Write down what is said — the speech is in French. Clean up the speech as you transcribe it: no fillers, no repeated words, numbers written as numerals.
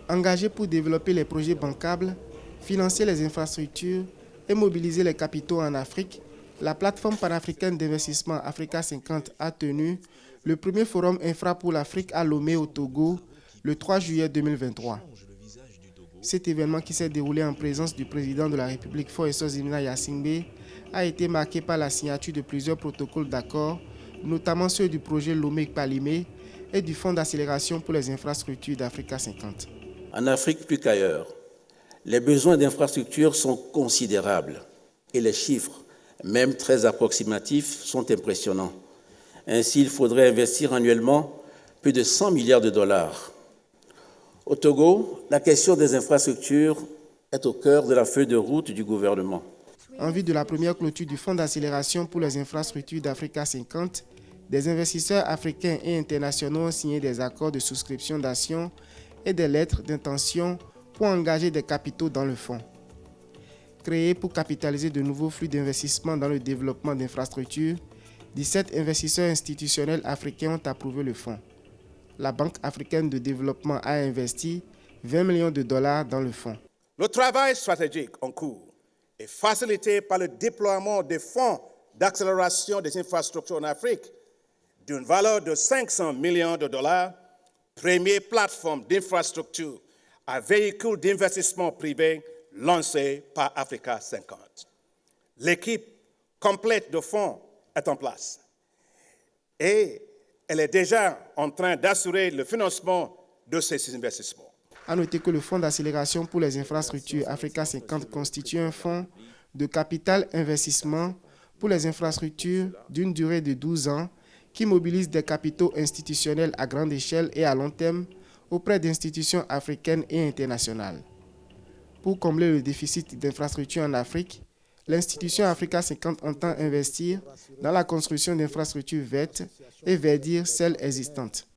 Engagée pour développer les projets bancables, financer les infrastructures et mobiliser les capitaux en Afrique, la plateforme panafricaine d'investissement Africa 50 a tenu le premier forum infra pour l'Afrique à Lomé au Togo le 3 juillet 2023. Cet événement qui s'est déroulé en présence du président de la République Foyeso Yasingbe a été marqué par la signature de plusieurs protocoles d'accord, notamment ceux du projet Lomé-Palimé et du Fonds d'accélération pour les infrastructures d'Africa 50. En Afrique plus qu'ailleurs, les besoins d'infrastructures sont considérables et les chiffres, même très approximatifs, sont impressionnants. Ainsi, il faudrait investir annuellement plus de 100 milliards de dollars. Au Togo, la question des infrastructures est au cœur de la feuille de route du gouvernement. En vue de la première clôture du Fonds d'accélération pour les infrastructures d'Africa 50, des investisseurs africains et internationaux ont signé des accords de souscription d'actions et des lettres d'intention pour engager des capitaux dans le fonds. Créé pour capitaliser de nouveaux flux d'investissement dans le développement d'infrastructures, 17 investisseurs institutionnels africains ont approuvé le fonds. La Banque africaine de développement a investi 20 millions de dollars dans le fonds. Le travail stratégique en cours est facilité par le déploiement des fonds d'accélération des infrastructures en Afrique d'une valeur de 500 millions de dollars, première plateforme d'infrastructure à véhicule d'investissement privé lancée par Africa 50. L'équipe complète de fonds est en place et elle est déjà en train d'assurer le financement de ces investissements. À noter que le Fonds d'accélération pour les infrastructures Africa 50 constitue un fonds de capital investissement pour les infrastructures d'une durée de 12 ans qui mobilise des capitaux institutionnels à grande échelle et à long terme auprès d'institutions africaines et internationales. Pour combler le déficit d'infrastructures en Afrique, l'institution Africa 50 entend investir dans la construction d'infrastructures vertes et verdir celles existantes.